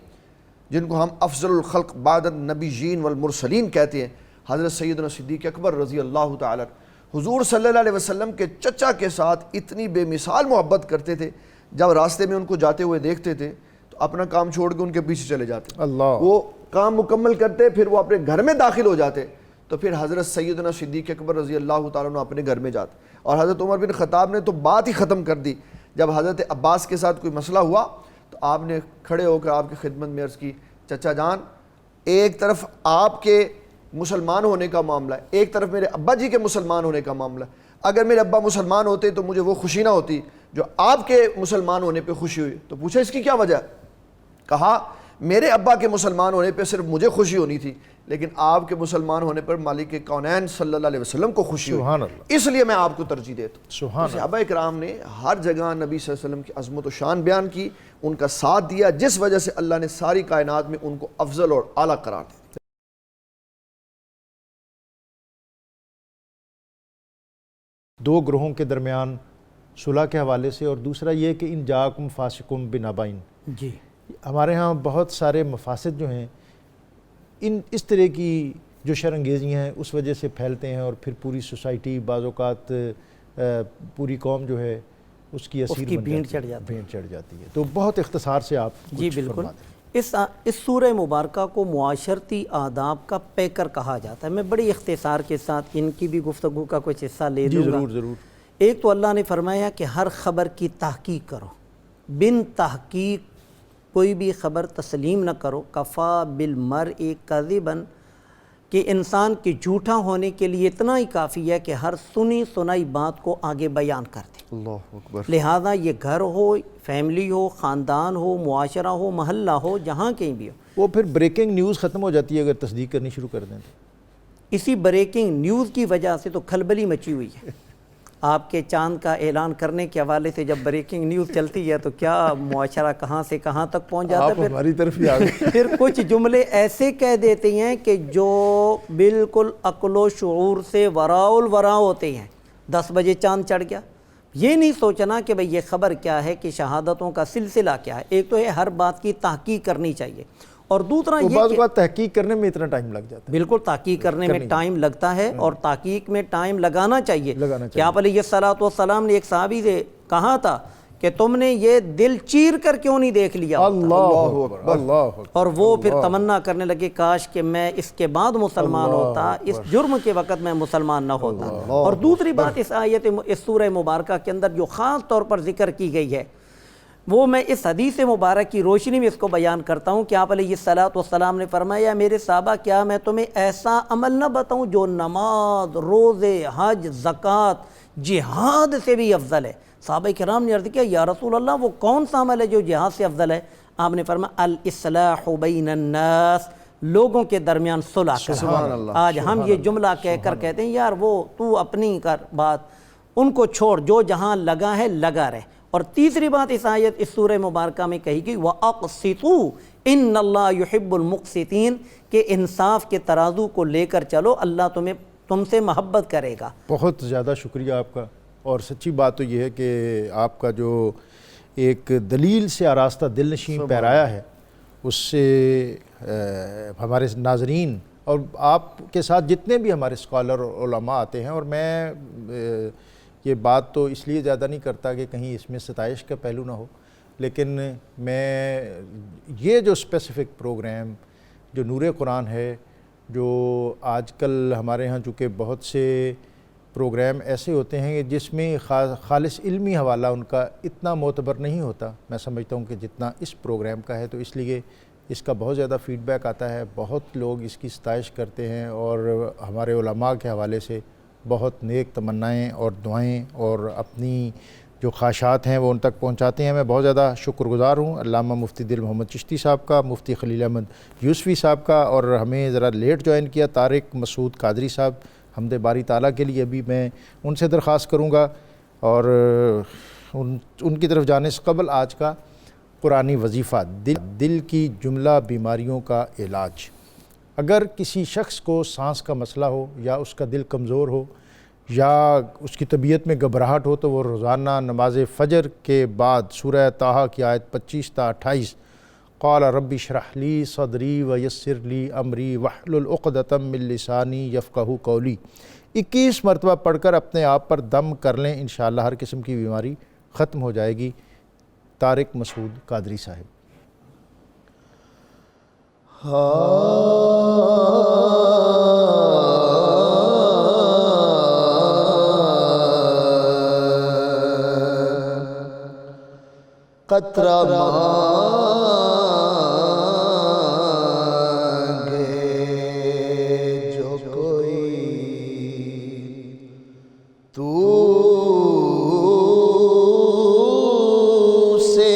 جن کو ہم افضل الخلق بعد النبیین والمرسلین کہتے ہیں، حضرت سیدنا صدیق اکبر رضی اللہ تعالیٰ حضور صلی اللہ علیہ وسلم کے چچا کے ساتھ اتنی بے مثال محبت کرتے تھے. جب راستے میں ان کو جاتے ہوئے دیکھتے تھے تو اپنا کام چھوڑ کے ان کے پیچھے چلے جاتے، وہ کام مکمل کرتے پھر وہ اپنے گھر میں داخل ہو جاتے تو پھر حضرت سیدنا صدیق اکبر رضی اللہ تعالیٰ عنہ اپنے گھر میں جاتے. اور حضرت عمر بن خطاب نے تو بات ہی ختم کر دی. جب حضرت عباس کے ساتھ کوئی مسئلہ ہوا تو آپ نے کھڑے ہو کر آپ کی خدمت میں عرض کی چچا جان ایک طرف آپ کے مسلمان ہونے کا معاملہ ہے، ایک طرف میرے ابا جی کے مسلمان ہونے کا معاملہ ہے. اگر میرے ابا مسلمان ہوتے تو مجھے وہ خوشی نہ ہوتی جو آپ کے مسلمان ہونے پہ خوشی ہوئی. تو پوچھا اس کی کیا وجہ؟ کہا میرے ابا کے مسلمان ہونے پہ صرف مجھے خوشی ہونی تھی لیکن آپ کے مسلمان ہونے پر مالک کونین صلی اللہ علیہ وسلم کو خوشی ہوئی، اس لیے میں آپ کو ترجیح دیتا ہوں. صحابہ کرام نے ہر جگہ نبی صلی اللہ علیہ وسلم کی عظمت و شان بیان کی، ان کا ساتھ دیا، جس وجہ سے اللہ نے ساری کائنات میں ان کو افضل اور اعلیٰ قرار دیا. دو گروہوں کے درمیان صلح کے حوالے سے اور دوسرا یہ کہ ان جاکم فاسقم بنبائن، جی ہمارے ہاں بہت سارے مفاسد جو ہیں اس طرح کی جو شرانگیزیاں ہیں اس وجہ سے پھیلتے ہیں اور پھر پوری سوسائٹی بعض اوقات پوری قوم جو ہے اس کی اسیر بھینٹ چڑھ جاتی ہے. تو بہت اختصار سے آپ جی بالکل اس سورہ مبارکہ کو معاشرتی آداب کا پیکر کہا جاتا ہے. میں بڑی اختصار کے ساتھ ان کی بھی گفتگو کا کچھ حصہ لے لوں گا. ضرور. ایک تو اللہ نے فرمایا کہ ہر خبر کی تحقیق کرو، بن تحقیق کوئی بھی خبر تسلیم نہ کرو. کفا بالمرء کذبا، کہ انسان کے جھوٹا ہونے کے لیے اتنا ہی کافی ہے کہ ہر سنی سنائی بات کو آگے بیان کر دے. اللہ اکبر. لہذا یہ گھر ہو، فیملی ہو، خاندان ہو، معاشرہ ہو، محلہ ہو، جہاں کہیں بھی ہو، وہ پھر بریکنگ نیوز ختم ہو جاتی ہے اگر تصدیق کرنی شروع کر دیں تو. اسی بریکنگ نیوز کی وجہ سے تو کھلبلی مچی ہوئی ہے. آپ کے چاند کا اعلان کرنے کے حوالے سے جب بریکنگ نیوز چلتی ہے تو کیا معاشرہ کہاں سے کہاں تک پہنچ جاتا ہے. آپ ہماری طرف ہی آ گئے. پھر کچھ جملے ایسے کہہ دیتے ہیں کہ جو بالکل عقل و شعور سے وراء الورا ہوتے ہیں. 10 بجے چاند چڑھ گیا، یہ نہیں سوچنا کہ بھئی یہ خبر کیا ہے، کہ شہادتوں کا سلسلہ کیا ہے. ایک تو ہے ہر بات کی تحقیق کرنی چاہیے، اور دوسرا یہ بعض اوقات تحقیق کرنے میں اتنا ٹائم لگ جاتا ہے. بالکل تحقیق کرنے میں ٹائم لگتا ہے اور تحقیق میں ٹائم لگانا چاہیے. کہ آپ علیہ الصلوۃ والسلام نے ایک صحابی سے کہا تھا کہ تم نے یہ دل چیر کر کیوں نہیں دیکھ لیا. اللہ اکبر. اور وہ پھر تمنا کرنے لگے کاش کہ میں اس کے بعد مسلمان ہوتا، اس جرم کے وقت میں مسلمان نہ ہوتا. اور دوسری بات اس آیت اس سورہ مبارکہ کے اندر جو خاص طور پر ذکر کی گئی ہے وہ میں اس حدیث مبارک کی روشنی میں اس کو بیان کرتا ہوں کہ آپ علیہ الصلوۃ والسلام نے فرمایا میرے صحابہ کیا میں تمہیں ایسا عمل نہ بتاؤں جو نماز، روزے، حج، زکوٰۃ، جہاد سے بھی افضل ہے. صحابہ کرام نے عرض کیا یا رسول اللہ وہ کون سا عمل ہے جو جہاد سے افضل ہے؟ آپ نے فرمایا الاصلاح بین الناس، لوگوں کے درمیان صلح سبحان کرنا۔ اللہ، آج ہم یہ جملہ کہہ کر کہتے ہیں یار وہ تو اپنی کر بات، ان کو چھوڑ، جو جہاں لگا ہے لگا رہے۔ اور تیسری بات اس آیت اس سورہ مبارکہ میں کہی گئی وَأَقْسِطُوا إِنَّ اللَّهَ يُحِبُّ الْمُقْسِطِينَ، کہ انصاف کے ترازو کو لے کر چلو، اللہ تم سے محبت کرے گا۔ بہت زیادہ شکریہ آپ کا، اور سچی بات تو یہ ہے کہ آپ کا جو ایک دلیل سے آراستہ دل نشین پیرایا ہے، اس سے ہمارے ناظرین اور آپ کے ساتھ جتنے بھی ہمارے اسکالر اور علماء آتے ہیں، اور میں یہ بات تو اس لیے زیادہ نہیں کرتا کہ کہیں اس میں ستائش کا پہلو نہ ہو، لیکن میں یہ جو اسپیسیفک پروگرام جو نور قرآن ہے، جو آج کل ہمارے ہاں چونکہ بہت سے پروگرام ایسے ہوتے ہیں جس میں خالص علمی حوالہ ان کا اتنا معتبر نہیں ہوتا، میں سمجھتا ہوں کہ جتنا اس پروگرام کا ہے، تو اس لیے اس کا بہت زیادہ فیڈ بیک آتا ہے، بہت لوگ اس کی ستائش کرتے ہیں، اور ہمارے علماء کے حوالے سے بہت نیک تمنائیں اور دعائیں اور اپنی جو خواہشات ہیں وہ ان تک پہنچاتے ہیں۔ میں بہت زیادہ شکر گزار ہوں علامہ مفتی دل محمد چشتی صاحب کا، مفتی خلیل احمد یوسفی صاحب کا، اور ہمیں ذرا لیٹ جوائن کیا طارق مسعود قادری صاحب، حمد باری تعالیٰ کے لیے بھی میں ان سے درخواست کروں گا۔ اور ان کی طرف جانے سے قبل آج کا قرآنی وظیفہ، دل کی جملہ بیماریوں کا علاج۔ اگر کسی شخص کو سانس کا مسئلہ ہو، یا اس کا دل کمزور ہو، یا اس کی طبیعت میں گھبراہٹ ہو، تو وہ روزانہ نماز فجر کے بعد سورہ طٰہٰ کی آیت 25 تا 28 قال رب اشرح لی صدری ویسر لی امری واحلل عقدۃ من لسانی یفقہوا قولی 21 مرتبہ پڑھ کر اپنے آپ پر دم کر لیں، انشاءاللہ ہر قسم کی بیماری ختم ہو جائے گی۔ طارق مسعود قادری صاحب۔ قطرہ مانگے جو کوئی تو سے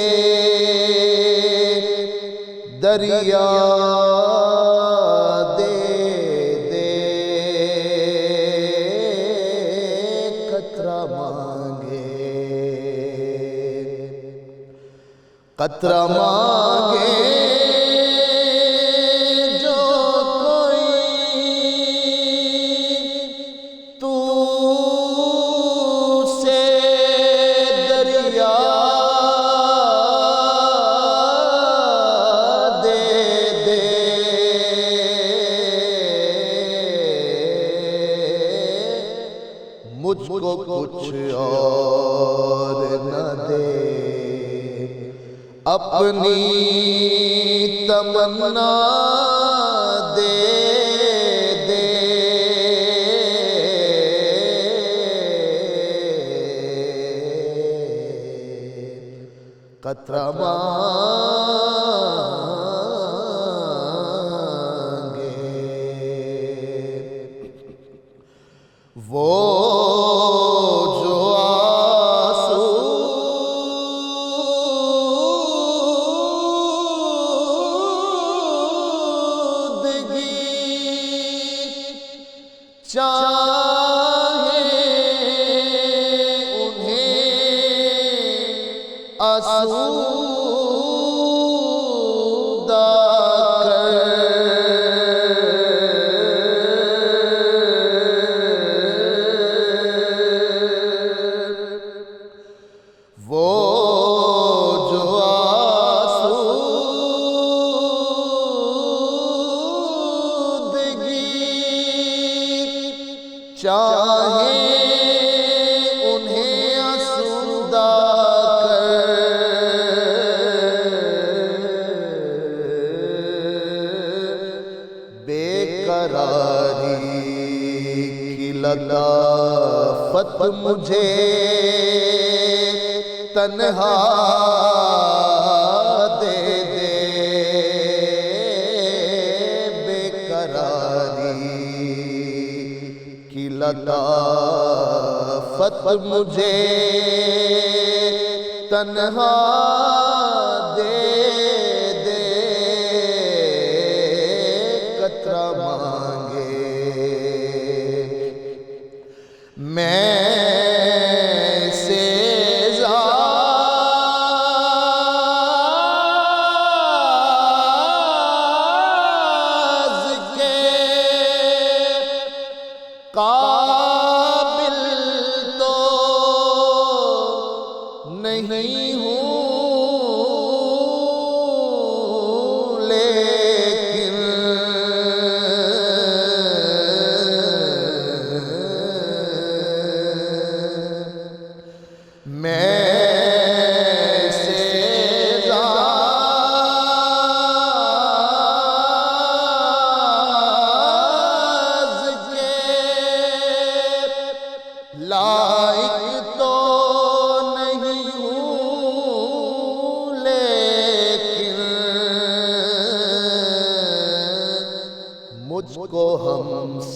دریا دے دے، قطرہ مانگے قطرہ مانگے جو کوئی تو سے دریا دے دے، مجھ کو کچھ اور نہ دے، اپنی تمنا دے دے، قطرہ مانگے وہ جو چاہے انہیں آسودہ کر، وہ جو چاہے انہیں آسودہ کر، بے قراری کی لطافت مجھے تنہا دے دے، بے قراری کی لطافت مجھے تنہا دے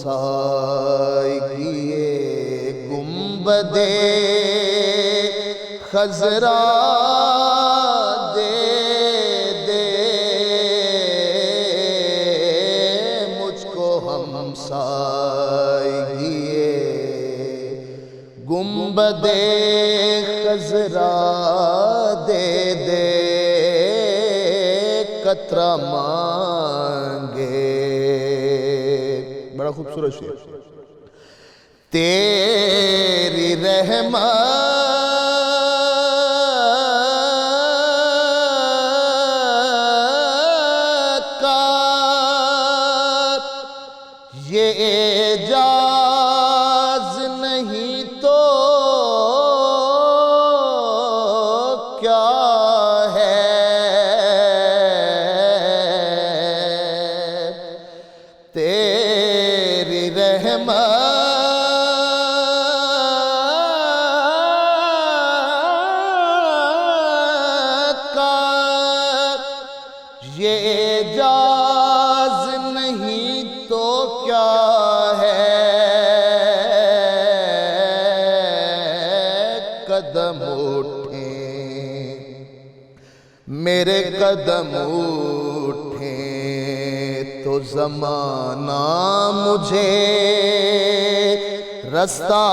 ہمسائیگی گنبد خضرا دے دے مجھ کو ہمسائیگی گنبد خضرا دے دے قطرہ مانگے. بڑا خوبصورت شعر. تیری رحمت کا یہ اعجاز نہیں تو کیا ہے. تیری رحمت کا یہ اعجاز نہیں تو کیا ہے. قدم اٹھیں میرے قدم اٹھیں تو زمانہ مجھے رستہ